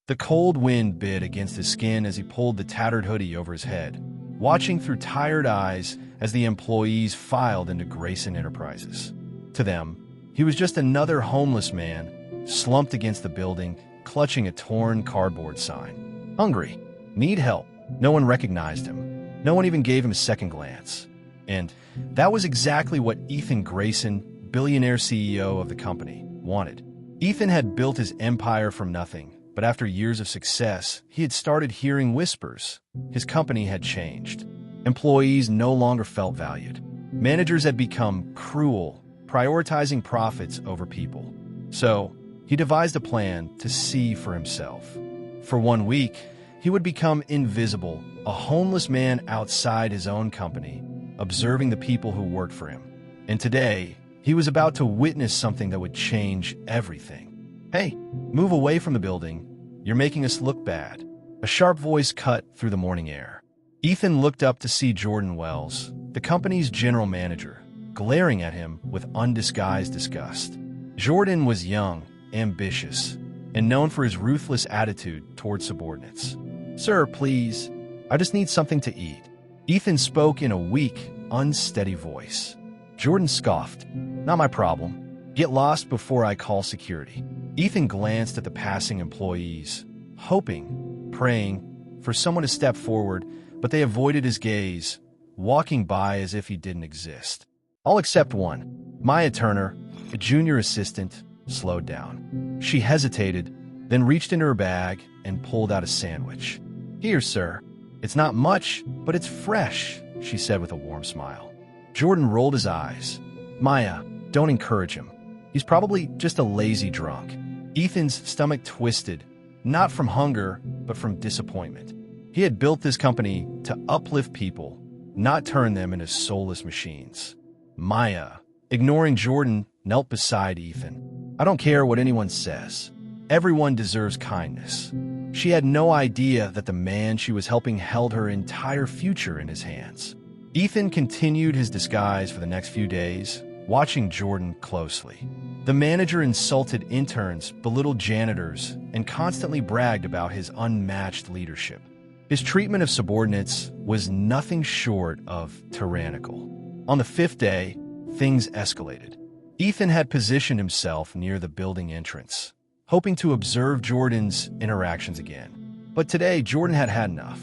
The cold wind bit against his skin as he pulled the tattered hoodie over his head, watching through tired eyes as the employees filed into Grayson Enterprises. To them, he was just another homeless man, slumped against the building, clutching a torn cardboard sign. Hungry. Need help. No one recognized him. No one even gave him a second glance. And that was exactly what Ethan Grayson, billionaire CEO of the company, wanted. Ethan had built his empire from nothing, but after years of success, he had started hearing whispers. His company had changed. Employees no longer felt valued. Managers had become cruel, prioritizing profits over people. So, he devised a plan to see for himself. For 1 week, he would become invisible, a homeless man outside his own company, observing the people who worked for him. And today, he was about to witness something that would change everything. "Hey, move away from the building. You're making us look bad." A sharp voice cut through the morning air. Ethan looked up to see Jordan Wells, the company's general manager, glaring at him with undisguised disgust. Jordan was young, ambitious, and known for his ruthless attitude towards subordinates. "Sir, please, I just need something to eat." Ethan spoke in a weak, unsteady voice. Jordan scoffed. "Not my problem. Get lost before I call security." Ethan glanced at the passing employees, hoping, praying, for someone to step forward, but they avoided his gaze, walking by as if he didn't exist. All except one. Maya Turner, a junior assistant, slowed down. She hesitated, then reached into her bag and pulled out a sandwich. "Here, sir. It's not much, but it's fresh," she said with a warm smile. Jordan rolled his eyes. "Maya, don't encourage him. He's probably just a lazy drunk." Ethan's stomach twisted, not from hunger, but from disappointment. He had built this company to uplift people, not turn them into soulless machines. Maya, ignoring Jordan, knelt beside Ethan. "I don't care what anyone says. Everyone deserves kindness." She had no idea that the man she was helping held her entire future in his hands. Ethan continued his disguise for the next few days, watching Jordan closely. The manager insulted interns, belittled janitors, and constantly bragged about his unmatched leadership. His treatment of subordinates was nothing short of tyrannical. On the 5th day, things escalated. Ethan had positioned himself near the building entrance, hoping to observe Jordan's interactions again. But today, Jordan had had enough.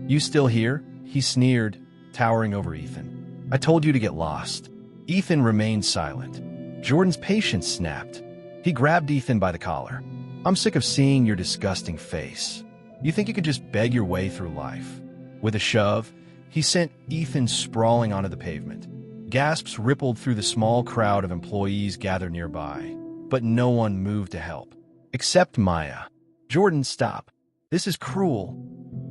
"You still here?" he sneered, towering over Ethan. "I told you to get lost." Ethan remained silent. Jordan's patience snapped. He grabbed Ethan by the collar. "I'm sick of seeing your disgusting face. You think you could just beg your way through life?" With a shove, he sent Ethan sprawling onto the pavement. Gasps rippled through the small crowd of employees gathered nearby, but no one moved to help. Except Maya. "Jordan, stop. This is cruel."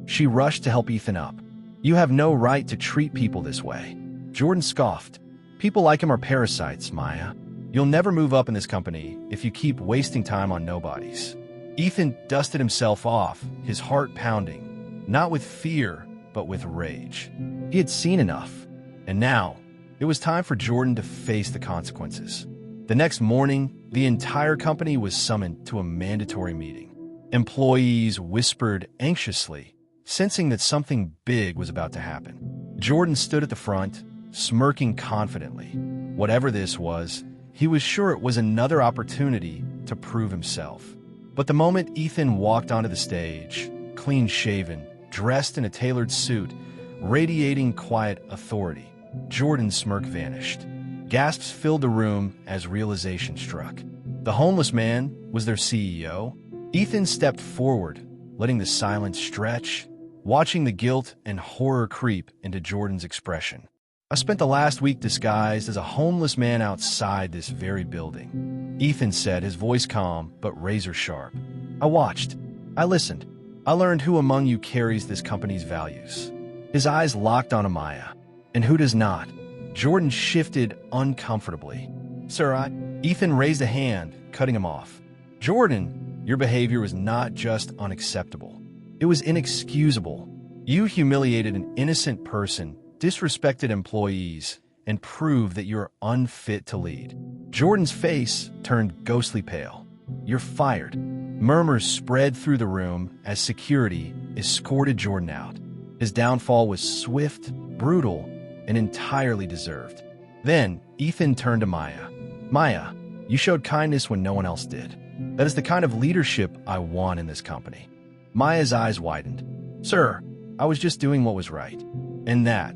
She rushed to help Ethan up. "You have no right to treat people this way." Jordan scoffed. "People like him are parasites, Maya. You'll never move up in this company if you keep wasting time on nobodies." Ethan dusted himself off, his heart pounding, not with fear, but with rage. He had seen enough, and now it was time for Jordan to face the consequences. The next morning, the entire company was summoned to a mandatory meeting. Employees whispered anxiously, sensing that something big was about to happen. Jordan stood at the front, smirking confidently. Whatever this was, he was sure it was another opportunity to prove himself. But the moment Ethan walked onto the stage, clean-shaven, dressed in a tailored suit, radiating quiet authority, Jordan's smirk vanished. Gasps filled the room as realization struck. The homeless man was their CEO. Ethan stepped forward, letting the silence stretch, watching the guilt and horror creep into Jordan's expression. "I spent the last week disguised as a homeless man outside this very building," Ethan said, his voice calm but razor-sharp. "I watched. I listened. I learned who among you carries this company's values." His eyes locked on Amaya. "And who does not?" Jordan shifted uncomfortably. "Sir, Ethan raised a hand, cutting him off. "Jordan, your behavior was not just unacceptable. It was inexcusable. You humiliated an innocent person, disrespected employees, and proved that you're unfit to lead." Jordan's face turned ghostly pale. "You're fired." Murmurs spread through the room as security escorted Jordan out. His downfall was swift, brutal, and entirely deserved. Then, Ethan turned to Maya. "Maya, you showed kindness when no one else did. That is the kind of leadership I want in this company." Maya's eyes widened. "Sir, I was just doing what was right." "And that,"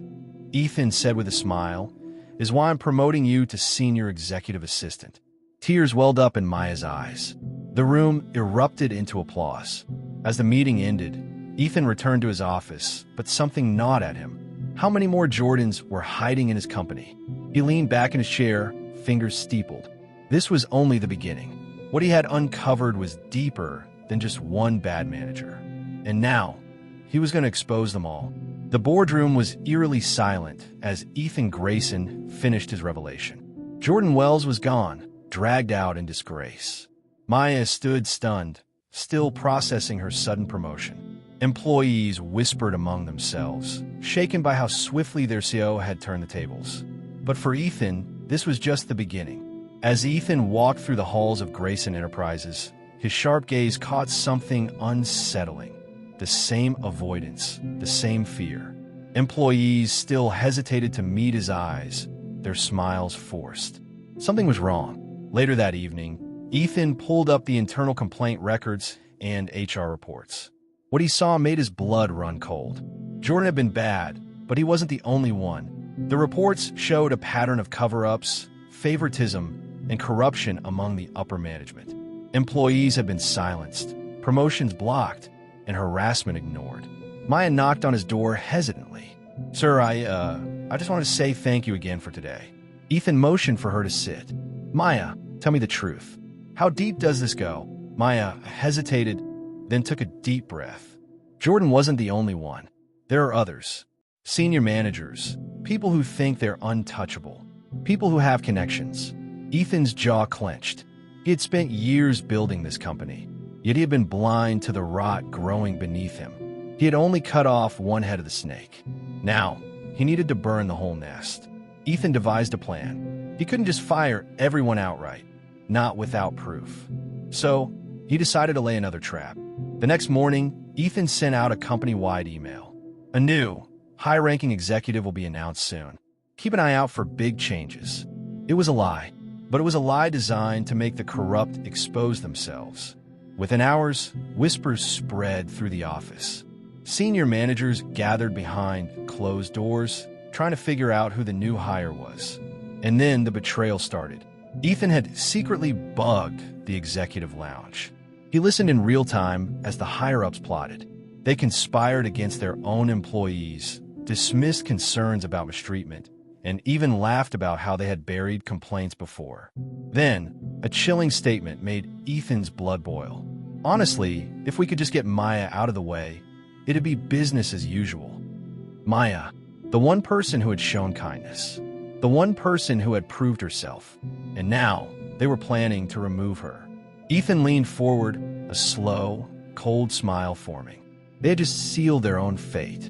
Ethan said with a smile, "is why I'm promoting you to senior executive assistant." Tears welled up in Maya's eyes. The room erupted into applause. As the meeting ended, Ethan returned to his office, but something gnawed at him. How many more Jordans were hiding in his company? He leaned back in his chair, fingers steepled. This was only the beginning. What he had uncovered was deeper than just one bad manager. And now, he was going to expose them all. The boardroom was eerily silent as Ethan Grayson finished his revelation. Jordan Wells was gone, dragged out in disgrace. Maya stood stunned, still processing her sudden promotion. Employees whispered among themselves, shaken by how swiftly their CEO had turned the tables. But for Ethan, this was just the beginning. As Ethan walked through the halls of Grayson Enterprises, his sharp gaze caught something unsettling. The same avoidance, the same fear. Employees still hesitated to meet his eyes, their smiles forced. Something was wrong. Later that evening, Ethan pulled up the internal complaint records and HR reports. What he saw made his blood run cold. Jordan had been bad, but he wasn't the only one. The reports showed a pattern of cover-ups, favoritism, and corruption among the upper management. Employees had been silenced, promotions blocked, and harassment ignored. Maya knocked on his door hesitantly. "Sir, I just want to say thank you again for today." Ethan motioned for her to sit. "Maya, tell me the truth. How deep does this go?" Maya hesitated, then took a deep breath. Jordan wasn't the only one. There are others. Senior managers, people who think they're untouchable, people who have connections. Ethan's jaw clenched. He had spent years building this company, yet he had been blind to the rot growing beneath him. He had only cut off one head of the snake. Now, he needed to burn the whole nest. Ethan devised a plan. He couldn't just fire everyone outright, not without proof. So, he decided to lay another trap. The next morning, Ethan sent out a company-wide email. A new, high-ranking executive will be announced soon. Keep an eye out for big changes. It was a lie, but it was a lie designed to make the corrupt expose themselves. Within hours, whispers spread through the office. Senior managers gathered behind closed doors, trying to figure out who the new hire was. And then the betrayal started. Ethan had secretly bugged the executive lounge. He listened in real time as the higher-ups plotted. They conspired against their own employees, dismissed concerns about mistreatment, and even laughed about how they had buried complaints before. Then, a chilling statement made Ethan's blood boil. Honestly, if we could just get Maya out of the way, it'd be business as usual. Maya, the one person who had shown kindness, the one person who had proved herself, and now they were planning to remove her. Ethan leaned forward, a slow, cold smile forming. They had just sealed their own fate.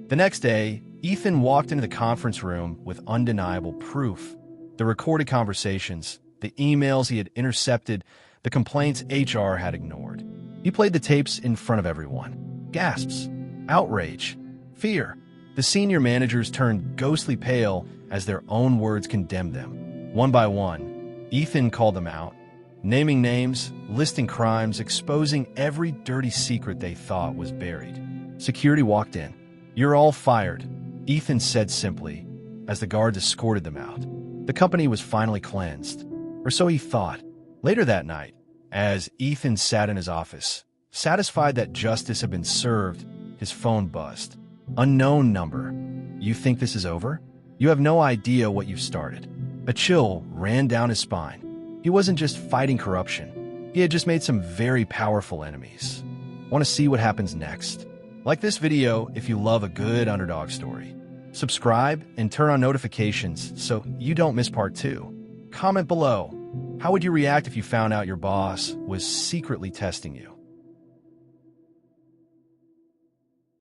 The next day, Ethan walked into the conference room with undeniable proof. The recorded conversations, the emails he had intercepted, the complaints HR had ignored. He played the tapes in front of everyone. Gasps, outrage, fear. The senior managers turned ghostly pale as their own words condemned them. One by one, Ethan called them out, naming names, listing crimes, exposing every dirty secret they thought was buried. Security walked in. "You're all fired," Ethan said simply, as the guards escorted them out. The company was finally cleansed, or so he thought. Later that night, as Ethan sat in his office, satisfied that justice had been served, his phone buzzed. Unknown number. "You think this is over? You have no idea what you've started." A chill ran down his spine. He wasn't just fighting corruption. He had just made some very powerful enemies. Want to see what happens next? Like this video if you love a good underdog story. Subscribe and turn on notifications so you don't miss part 2. Comment below. How would you react if you found out your boss was secretly testing you?